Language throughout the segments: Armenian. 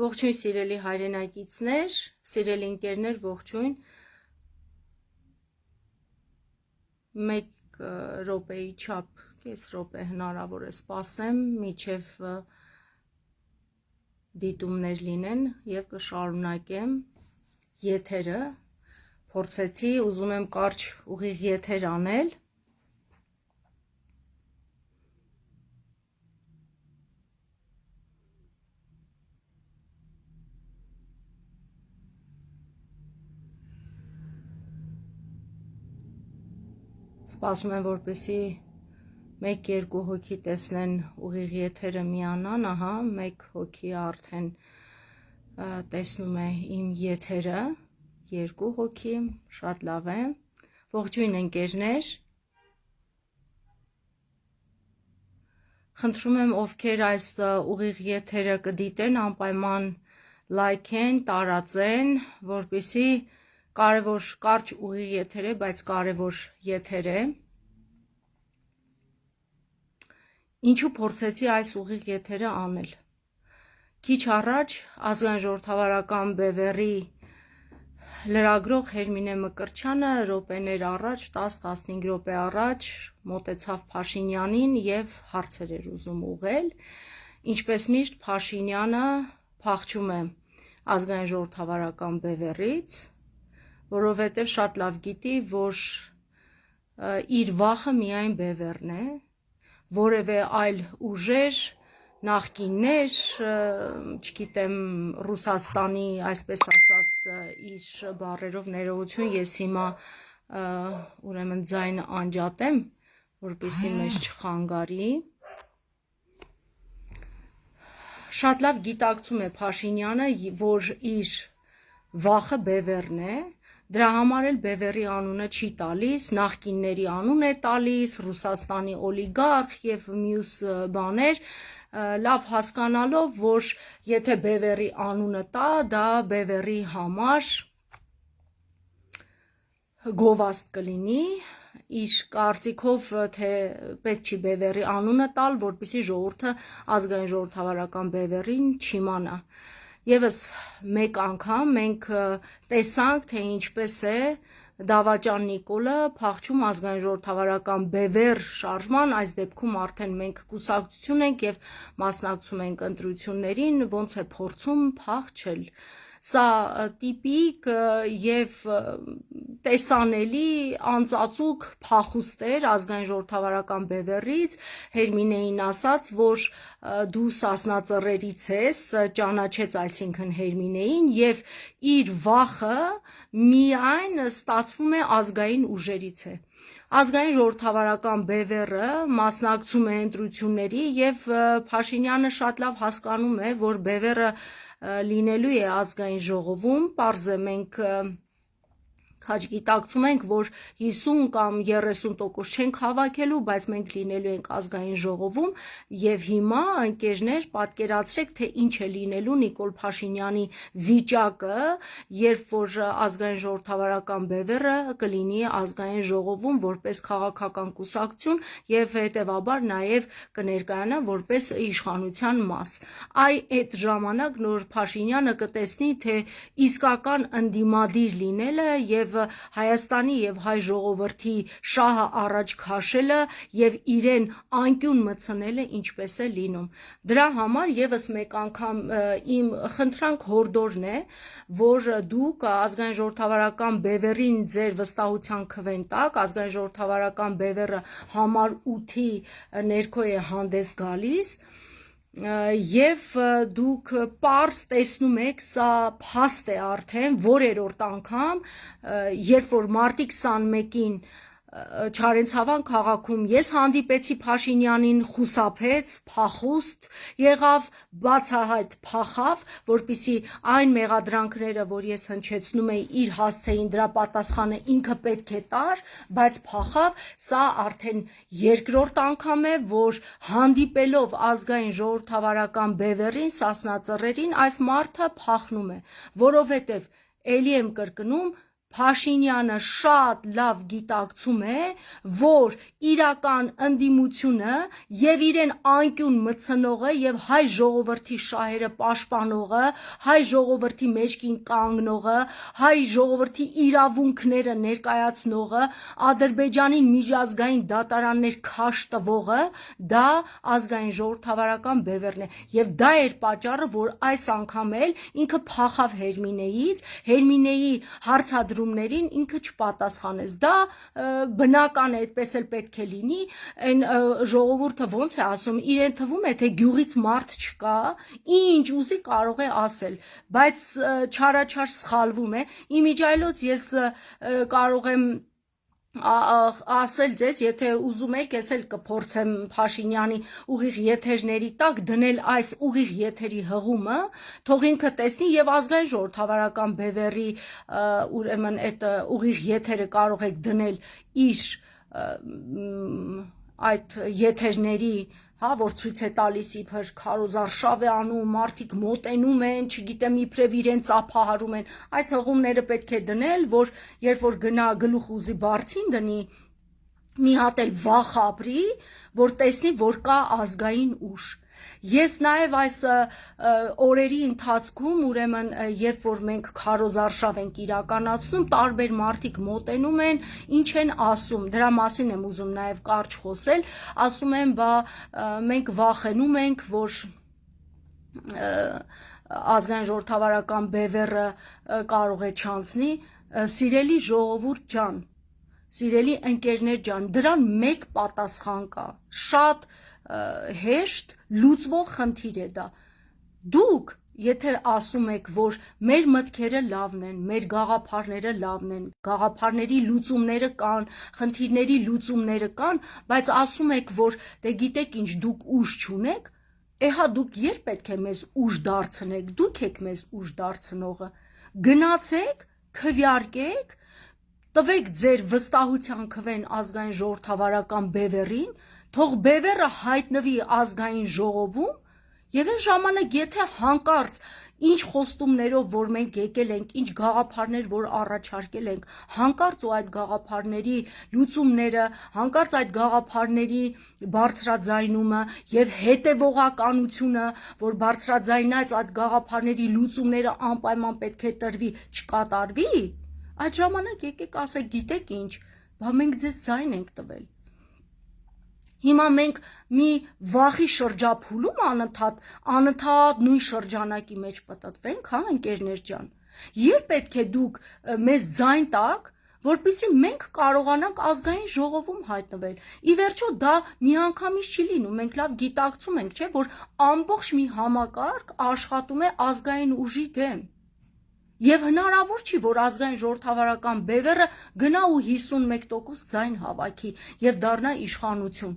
Ողջույն սիրելի հայրենակիցներ, սիրելի ընկերներ, ողջույն։ Մեկ րոպեի չափ, կես րոպե հնարավոր է սպասեմ, մինչև դիտումներ լինեն եւ կշարունակեմ եթերը։ Փորձեցի, ուզում եմ կարճ ուղիղ եթեր անել։ Սպասում եմ, որպեսզի 1-2 հոգի տեսնեն ուղիղ եթերը միանան, ահա, 1 հոգի արդեն տեսնում է իմ եթերը, 2 հոգի, շատ լավ է։ Ողջույն ընկերներ։ Խնդրում եմ, ովքեր այս ուղիղ եթերը կդիտեն, անպայման լայքեն, տարածեն, որպեսզի կարևոր կարճ ուղիղ եթեր է, բայց կարևոր եթեր է։ Ինչու փորձեցի այս ուղիղ եթերը անել։ Քիչ առաջ ազգային ժողովրդավարական բևեռի լրագրող Հերմինե Մկրտչյանը րոպեներ առաջ, 10-15 րոպե առաջ մոտեցավ Փաշինյանին եւ հարցեր էր ուզում ուղղել։ Ինչպես միշտ Փաշինյանը փախչում է ազգային ժողովրդավարական բևեռից, որովհետև շատ լավ գիտի, որ իր վախը միայն բևեռն է, որևէ այլ ուժեր, նախկիններ, չգիտեմ, Ռուսաստանի, այսպես ասած, իր բառերով ներողություն, ես հիմա ուրեմն ձայնը անջատեմ, որպեսզի մեզ չխանգարի։ Շատ լավ գիտակցում է Փաշինյանը, որ իր վախը բևեռն է, դրա համար էլ բևեռի անունը չի տալիս, նախկինների անուն է տալիս, Ռուսաստանի օլիգարխ եւ մյուս բաներ, լավ հասկանալով, որ եթե բևեռի անունը տա, դա բևեռի համար գովաստ կլինի, իր կարծիքով, թե պետք չի բևեռի անունը տալ, որպեսզի ժողովուրդը ազգային ժողովրդավարական բևեռին չիմանա։ Եվս մեկ անգամ մենք տեսանք, թե ինչպես է Դավաճան Նիկոլը փախչում ազգային ժողովրդավարական բևեռ շարժման, այս դեպքում արդեն մենք կուսակցություն ենք եւ մասնակցում ենք ընտրություններին, ոնց է փորձում փախչել։ Սա տիպիկ եւ տեսանելի անծածուկ փախուստ էր ազգային ժողովրդավարական բևեռից, Հերմինեին ասաց, որ դու Սասնա Ծռերից ես, ճանաչեց այսինքն Հերմինեին եւ իր վախը միայն ստացվում է ազգային ուժերից է։ Ազգային ժողովրդավարական բևեռը մասնակցում է ընտրությունների եւ Փաշինյանը շատ լավ հասկանում է, որ բևեռը լինելու է ազգային ժողովում, պարզ է մենք քաջ գիտակցում ենք, որ 50 կամ 30% չենք հավաքելու, բայց մենք լինելու ենք ազգային ժողովում եւ հիմա ընկերներ պատկերացրեք, թե ինչ է լինելու Նիկոլ Փաշինյանի վիճակը, երբ որ ազգային ժողովրդավարական բևեռը կլինի ազգային ժողովում որպես քաղաքական կուսակցություն եւ հետեւաբար նաեւ կներկայանա որպես իշխանության մաս։ Այդ ժամանակ նոր Փաշինյանը կտեսնի, թե իսկական ընդդիմադիր լինելը եւ Հայաստանի եւ հայ ժողովրդի շահը առաջ քաշելը եւ իրեն անկյուն մտցնելը ինչպես է լինում։ Դրա համար եւս մեկ անգամ իմ խնդրանք հորդորն է, որ դուք ազգային ժողովրդավարական բևեռին ձեր վստահության քվեն տակ, ազգային ժողովրդավարական բևեռը համար 8-ի ներքո է հանդես գալիս եւ դուք պարզ տեսնում եք, սա փաստ է արդեն որերորդ անգամ, երբ որ մարտի 21-ին Չարենցավան քաղաքում ես հանդիպեցի Փաշինյանին, խուսափեց, փախուստ եղավ, բացահայտ փախավ, որպիսի այն մեղադրանքները, որ ես հնչեցնում էի, իր հասցեին դրա պատասխանը ինքը պետք է տար, բայց փախավ, սա արդեն երկրորդ անգամ է, որ հանդիպելով ազգային ժողովրդավարական բևեռին, Սասնա Ծռերին, այս մարդը փախնում է, որովհետև էլի եմ կրկնում, Փաշինյանը շատ լավ գիտակցում է, որ իրական ընդդիմությունը եւ իրեն անկյուն մտցնողը եւ հայ ժողովրդի շահերը պաշտպանողը, հայ ժողովրդի մեջքին կանգնողը, հայ ժողովրդի իրավունքները ներկայացնողը, Ադրբեջանին միջազգային դատարաններ քաշ տվողը, դա ազգային ժողովրդավարական բևեռն է եւ դա էր պատճառը, որ այս անգամ էլ ինքը փախավ Հերմինեի հարցադրումներին ինքը չպատասխանեց, դա բնական է, այդպես էլ պետք է լինի, այն ժողովուրդը ոնց է ասում, իրեն թվում է, թե գյուղից մարդ չկա, ինչ ուզի կարող է ասել, բայց չարաչար սխալվում է, իմիջիայլոց ես կարող եմ ասել ձեզ, եթե ուզում եք, ես էլ կփորձեմ Փաշինյանի ուղիղ եթերների տակ դնել այս ուղիղ եթերի հղումը, թող ինքը տեսնի եւ ազգային ժողովրդավարական բևեռի ուրեմն այդ ուղիղ եթերը կարող եք դնել իր այդ եթերների, հա, որ ցույց է տալիս իբր քարոզարշավ է անում, մարդիկ մոտենում են, չգիտեմ, իբրև իրեն ծափահարում են, այս հղումները պետք է դնել, որ երբ որ գնա գլուխ ուզի բարձին դնի, մի հատ էլ վախ ապրի, որ տեսնի, որ կա ազգային ուժ։ Ես նաև այս օրերի ընթացքում, ուրեմն, երբ որ մենք քարոզարշավ ենք իրականացնում, տարբեր մարդիկ մոտենում են, ինչ են ասում, դրա մասին եմ ուզում նաև կարճ խոսել, ասում են, բա մենք վախենում ենք, որ ազգային ժողովրդավարական բևեռը կարող է չանցնի, սիրելի ժողովուրդ ջան, սիրելի ընկերներ ջան, դրան մեկ պատասխան կա, շատ հեշտ լուծվող խնդիր է դա։ Դուք, եթե ասում եք, որ մեր մտքերը լավն են, մեր գաղափարները լավն են, գաղափարների լուծումները կան, խնդիրների լուծումները կան, բայց ասում եք, որ դե գիտեք ինչ, դուք ուժ չունեք, հա դուք երբ պետք է մեզ ուժ դարձնեք, դուք եք մեզ ուժ դարձնողը, գնացեք, քվեարկեք, տվեք ձեր վստահության քվեն ազգային ժողովրդավարական բևեռին, թող բևեռը հայտնվի ազգային ժողովում եւ այն ժամանակ եթե հանկարծ ինչ խոստումներով որ մենք եկել ենք, ինչ գաղափարներ որ առաջարկել ենք, հանկարծ ու այդ գաղափարների լուծումները, հանկարծ այդ գաղափարների բարձրաձայնումը եւ հետեւողականությունը, որ բարձրաձայնած այդ գաղափարների լուծումները անպայման պետք է տրվի, չկատարվի, այդ ժամանակ եկեք ասեք, գիտեք ինչ, բա մենք ձեզ ձայն ենք տվել։ Հիմա մենք մի վախի շրջափուլում անընդհատ նույն շրջանակի մեջ պտտվենք, հա, ընկերներ ջան։ Երբ պետք է դուք մեզ ձայն տաք, որպեսզի մենք կարողանանք ազգային ժողովում հայտնվել։ Ի վերջո դա միանգամից չի լինում, մենք լավ գիտակցում ենք, չէ, որ ամբողջ մի համակարգ աշխատում է ազգային ուժի դեմ։ Եվ հնարավոր չի, որ ազգային ժողովրդավարական բևեռը գնա ու 51% ձայն հավաքի եւ դառնա իշխանություն։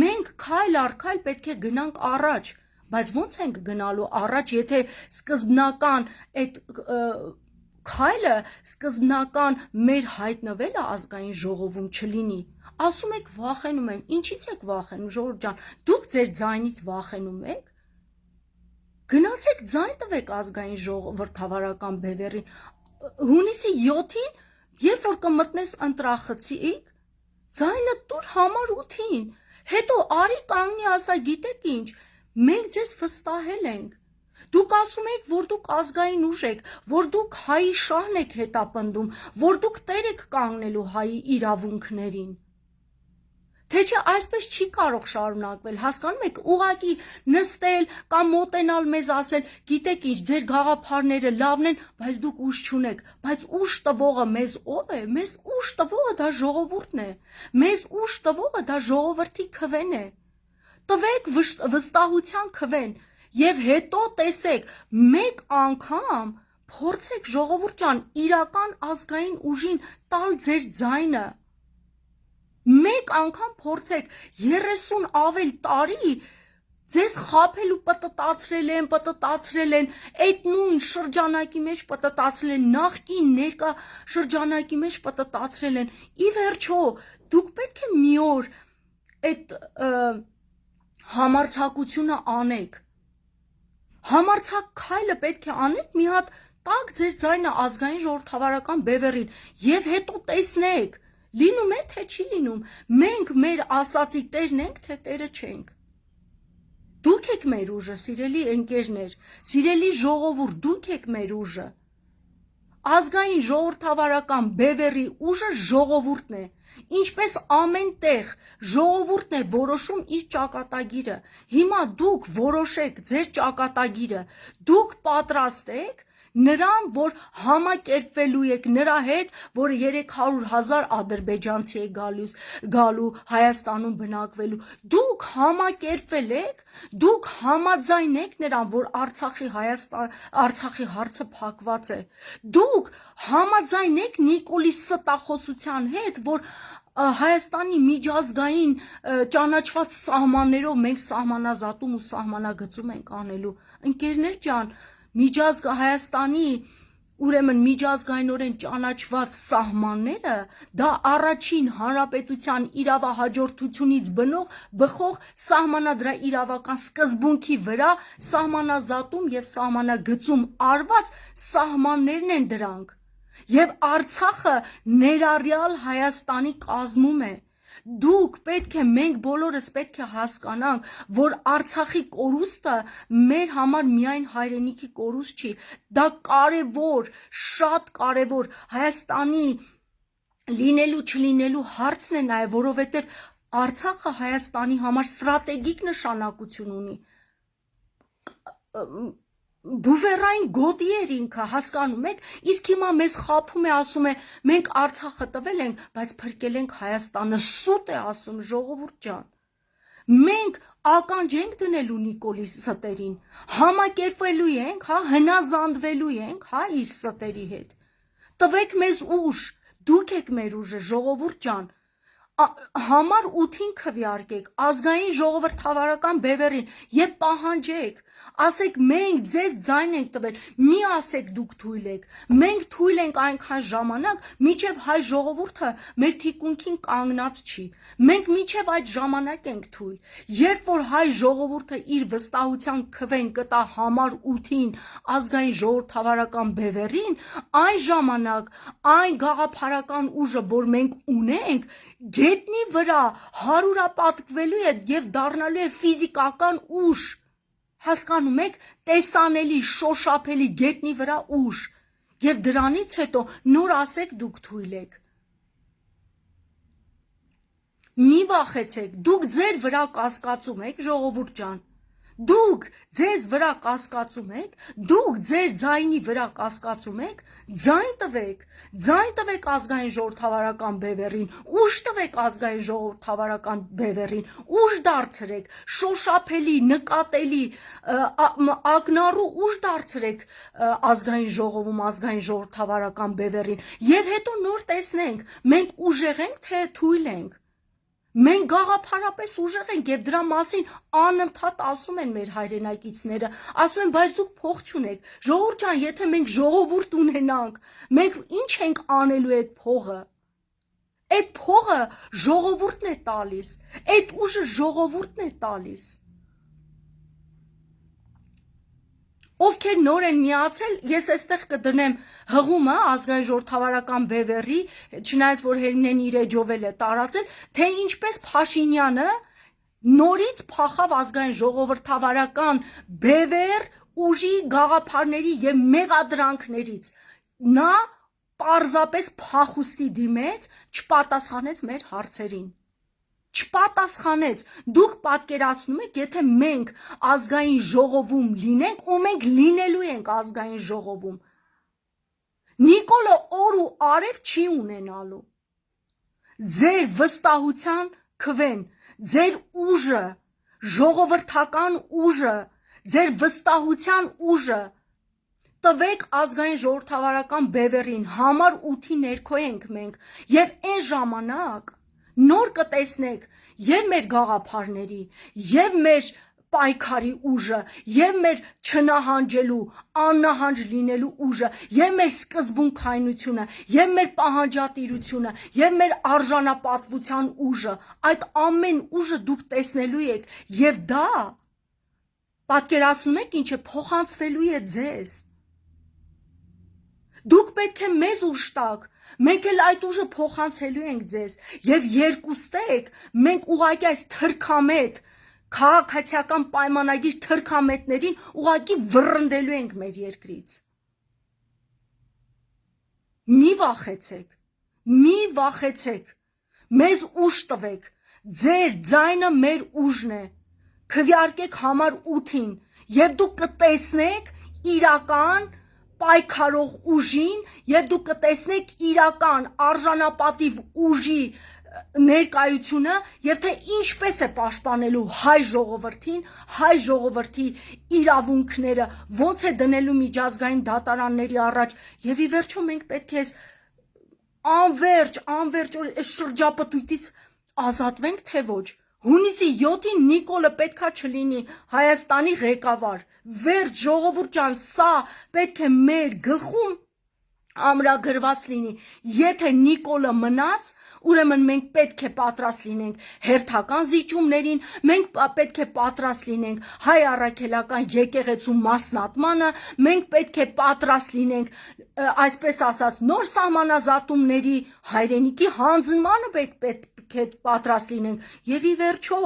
Մենք քայլ առ քայլ պետք է գնանք առաջ, բայց ո՞նց ենք գնալու առաջ, եթե սկզբնական այդ քայլը, սկզբնական մեր հայտնվելը ազգային ժողովում չլինի։ Ասում եք վախենում եմ, ինչից եք վախենում, ժողովուրդ ջան, դուք ձեր ձայնից վախենում եք։ Գնացեք ձայն տվեք ազգային ժողովրդավարական բևեռին, հունիսի 7-ին, երբ որ կմտնես ընտրախցիկ, ձայնը տուր համար 8-ին, հետո արի կանգնի ասա, գիտեք ինչ, մենք ձեզ վստահել ենք, դուք ասում եք, որ դուք ազգային ուժ եք, որ դուք հայի շահն եք հետապնդում, որ դուք տեր եք կանգնելու հայի իրավունքներին, թե չէ այսպես չի կարող շարունակվել, հասկանում եք, ուղղակի նստել կամ մոտենալ մեզ ասել, գիտեք ինչ, ձեր գաղափարները լավն են, բայց դուք ուժ չունեք, բայց ուժ տվողը մեզ ով է, մեզ ուժ տվողը դա ժողովուրդն է, մեզ ուժ տվողը դա ժողովրդի քվեն է, տվեք վստահության քվեն եւ հետո տեսեք, մեկ անգամ փորձեք ժողովուրդ ջան, իրական ազգային ուժին տալ ձեր ձայնը, մեկ անգամ փորձեք 30 ավել տարի ձեզ խաբել ու պտտացրել են, այդ նույն շրջանակի մեջ պտտացրել են, նախկին ներկա շրջանակի մեջ պտտացրել են, ի վերջո դուք պետք է մի օր այդ համարձակությունը անեք, համարձակ քայլը պետք է անեք, մի հատ տակ ձեր ձայնը ազգային ժողովրդավարական բևեռին եւ հետո տեսնեք, լինում է թե չի լինում, մենք մեր ասացի տերն ենք, թե տերը չենք։ Դուք եք մեր ուժը, սիրելի ընկերներ, սիրելի ժողովուրդ, դուք եք մեր ուժը։ Ազգային ժողովրդավարական բևեռի ուժը ժողովուրդն է, ինչպես ամեն տեղ ժողովուրդն է որոշում իր ճակատագիրը։ Հիմա դուք որոշեք ձեր ճակատագիրը, դուք պատրաստ եք նրան, որ համակերպվելու եք նրա հետ, որ 300,000 ադրբեջանցի է գալու Հայաստանում բնակվելու, դուք համակերպվել եք, դուք համաձայն եք նրան, որ Արցախի հարցը փակված է, դուք համաձայն եք Նիկոլի ստախոսության հետ, որ Հայաստանի միջազգային ճանաչված սահմաններով մենք սահմանազատում ու սահմանագծում ենք անելու։ Ընկերներ ջան, Հայաստանի ուրեմն միջազգայինորեն ճանաչված սահմանները դա առաջին հանրապետության իրավահաջորդությունից բխող սահմանադրական իրավական սկզբունքի վրա սահմանազատում եւ սահմանագծում արված սահմաններն են դրանք։ Եվ Արցախը ներառյալ Հայաստանի կազմում է։ Դուք պետք է, մենք բոլորս պետք է հասկանանք, որ Արցախի կորուստը մեր համար միայն հայրենիքի կորուստ չի, դա կարևոր, շատ կարևոր Հայաստանի լինելու չլինելու հարցն է նաև, որովհետև Արցախը Հայաստանի համար ստրատեգիկ նշանակություն ունի։ Բուվերային գոտի էր ինքը, հասկանում եք, իսկ հիմա մեզ խաբում է, ասում է, մենք Արցախը տվել ենք, բայց փրկել ենք Հայաստանը, սուտ է ասում, ժողովուրդ ջան։ Մենք ականջ ենք դնելու Նիկոլի ստերին, համակերպվելու ենք, հնազանդվելու ենք, իր ստերի հետ։ Տվեք մեզ ուժ, դուք եք մեր ուժը, ժողովուրդ ջան։ Համար 8-ին քվեարկեք ազգային ժողովրդավարական բևեռին եւ պահանջեք, ասեք մենք ձեզ ձայն ենք տվել, մի ասեք դուք թույլ եք, մենք թույլ ենք այնքան ժամանակ, մինչեւ հայ ժողովուրդը մեր թիկունքին կանգնած չի, մենք մինչեւ այդ ժամանակ ենք թույլ, երբ որ հայ ժողովուրդը իր վստահության քվեն կտա համար 8-ին ազգային ժողովրդավարական բևեռին, այն ժամանակ այն գաղափարական ուժը, որ մենք ունենք, գետնի վրա հարուրապատկվելու է եւ դառնալու է ֆիզիկական ուժ, հասկանում եք, տեսանելի, շոշափելի գետնի վրա ուժ, եւ դրանից հետո նոր ասեք դուք թույլ եք։ Մի վախեցեք, դուք ձեր վրա կասկածում եք, ժողովուրդ ջան, դուք ձեզ վրա կասկածում եք, դուք ձեր ձայնի վրա կասկածում եք, ձայն տվեք ազգային ժողովրդավարական բևեռին, ուժ տվեք ազգային ժողովրդավարական բևեռին, ուժ դարձրեք, շոշափելի, նկատելի, ակնառու ուժ դարձրեք ազգային ժողովում, ազգային ժողովրդավարական բևեռին, եւ հետո նոր տեսնենք, մենք ուժեղ ենք, թե թույլ ենք։ Մենք գաղափարապես ուժեղ ենք եւ դրա մասին անընդհատ ասում են մեր հայրենակիցները, ասում են, բայց դուք փող չունեք, ժողովուրդ ջան, եթե մենք ժողովուրդ ունենանք, մենք ինչ ենք անելու այդ փողը։ Այդ փողը ժողովուրդն է տալիս, այդ ուժը ժողովուրդն է տալիս։ Ովքեր նոր են միացել, ես այստեղ կդնեմ հղումը ազգային ժողովրդավարական բևեռի, չնայած որ Հերմինեն իր էջով է տարածել, թե ինչպես Փաշինյանը նորից փախավ ազգային ժողովրդավարական բևեռ ուժի գաղափարների եւ մեղադրանքներից։ Նա պարզապես փախուստի դիմեց, չպատասխանեց մեր հարցերին։ Չպատասխանեց, դուք պատկերացնում եք, եթե մենք ազգային ժողովում լինենք, ու մենք լինելու ենք ազգային ժողովում, Նիկոլը օր ու արև չի ունենալու, ձեր վստահության քվեն, ձեր ուժը, ժողովրդական ուժը, ձեր վստահության ուժը, տվեք ազգային ժողովրդավարական բևեռին, համար 8-ի ներքո ենք մենք, եւ այն ժամանակ նոր կտեսնեք եւ մեր գաղափարների, եւ մեր պայքարի ուժը, եւ մեր չնահանջելու, աննահանջ լինելու ուժը, եւ մեր սկզբունքայնությունը, եւ մեր պահանջատիրությունը, եւ մեր արժանապատվության ուժը, այդ ամեն ուժը դուք տեսնելու եք, եւ դա պատկերացնում եք ինչ է փոխանցվելու է ձեզ։ Դուք պետք է մեզ ուժ տաք, մենք էլ այդ ուժը փոխանցելու ենք ձեզ, եւ երկուստեք մենք ուղղակի այս թրքամետ քաղաքացիական պայմանագիր թրքամետներին ուղղակի վռնդելու ենք մեր երկրից։ Մի վախեցեք, մեզ ուժ տվեք, ձեր ձայնը մեր ուժն է, քվեարկեք համար 8-ին, եւ դուք կտեսնեք իրական պայքարող ուժին, եւ դուք կտեսնեք իրական արժանապատիվ ուժի ներկայությունը, եւ թե ինչպես է պաշտպանելու հայ ժողովրդին, հայ ժողովրդի իրավունքները, ոնց է դնելու միջազգային դատարանների առաջ, եւ ի վերջո մենք պետք է անverջ շրջապտույտից ազատվենք, թե ոչ։ Հունիսի 7-ին Նիկոլը պետքա չլինի Հայաստանի ղեկավար։ Վերջ ժողովուրդ ջան, սա պետք է մեր գլխում ամրագրված լինի։ Եթե Նիկոլը մնաց, ուրեմն մենք պետք է պատրաստ լինենք հերթական զիջումներին, մենք պետք է պատրաստ լինենք հայ առաքելական եկեղեցու մասնատմանը, մենք պետք է պատրաստ լինենք, այսպես ասած, նոր սահմանազատումների հայրենիքի հանձնմանը պետք է պատրաստ լինենք, եւ ի վերջո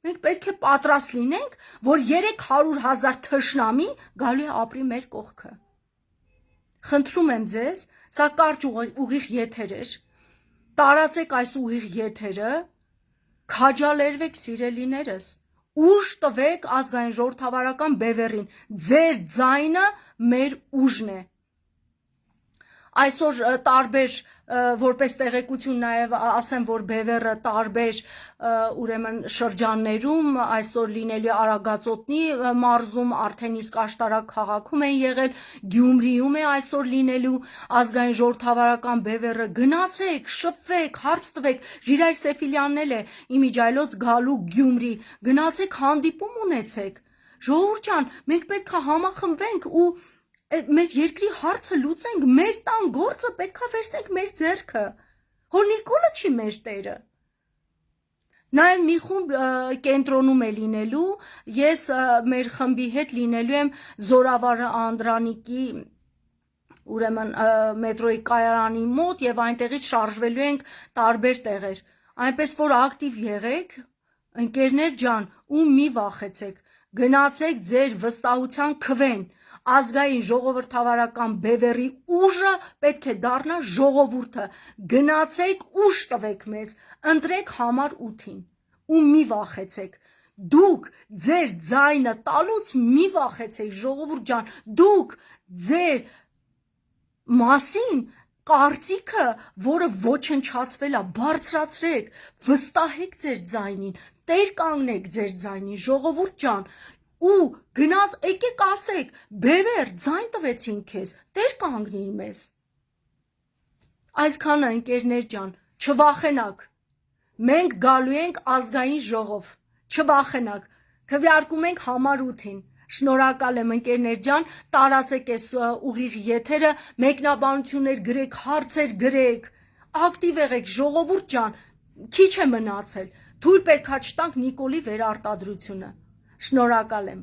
մենք պետք է պատրաստ լինենք, որ 300,000 թշնամի գալու է ապրի մեր կողքը։ Խնդրում եմ ձեզ, սա կարճ ուղիղ եթեր էր, տարածեք այս ուղիղ եթերը, քաջալերվեք սիրելիներս, ուժ տվեք ազգային ժողովրդավարական բևեռին, ձեր ձայնը մեր ուժն է։ Այսօր տարբեր, որպես տեղեկություն նաև ասեմ, որ բևեռը տարբեր ուրեմն շրջաններում, այսօր լինելու Արագածոտնի մարզում, արդեն իսկ Աշտարակ քաղաքում են եղել, Գյումրիում է այսօր լինելու ազգային ժողովրդավարական բևեռը, գնացեք, շփվեք, հարց տվեք, Ժիրայր Սեֆիլյանն էլ է իմիջայլոց գալու Գյումրի, գնացեք հանդիպում ունեցեք, ժողովուրդ ջան, մենք պետք է համախմբվենք ու մեր երկրի հարցը լուծենք, մեր տան գործը պետք է վերցնենք մեր ձեռքը, որ Նիկոլը չի մեր տերը։ Նաև մի խումբ կենտրոնում է լինելու, ես մեր խմբի հետ լինելու եմ Զորավար Անդրանիկի ուրեմն մետրոյի կայարանի մոտ եւ այնտեղից շարժվելու ենք տարբեր տեղեր, այնպես որ ակտիվ եղեք, ընկերներ ջան, ու մի վախեցեք, գնացեք ձեր վստահության քվեն, ազգային ժողովրդավարական բևեռի ուժը պետք է դառնա ժողովուրդը, գնացեք ուժ տվեք մեզ, ընտրեք համար 8-ին ու մի վախեցեք, դուք ձեր ձայնը տալուց մի վախեցեք ժողովուրդ ջան, դուք ձեր մասին կարծիքը, որը ոչնչացվել է, բարձրացրեք, վստահեք ձեր ձայնին, տեր կանգնեք ձեր ձայնին, ժողովուրդ ջան, ու գնաց եկեք ասեք, բևեր, ձայն տվեցին քեզ, տեր կանգնիր մեզ։ Այսքանը ընկերներ ջան, չվախենակ, մենք գալու ենք ազգային ժողով, չվախենակ, քվեարկում ենք համար 8-ին, շնորհակալ եմ ընկերներ ջան, տարածեք այս ուղիղ եթերը, մեկնաբանություններ գրեք, հարցեր գրեք, ակտիվ եղեք, ժողովուրդ ջան, քիչ է մնացել, թույլ պետքա չտանք Նիկոլի վերարտադրությունը, շնորհակալ եմ։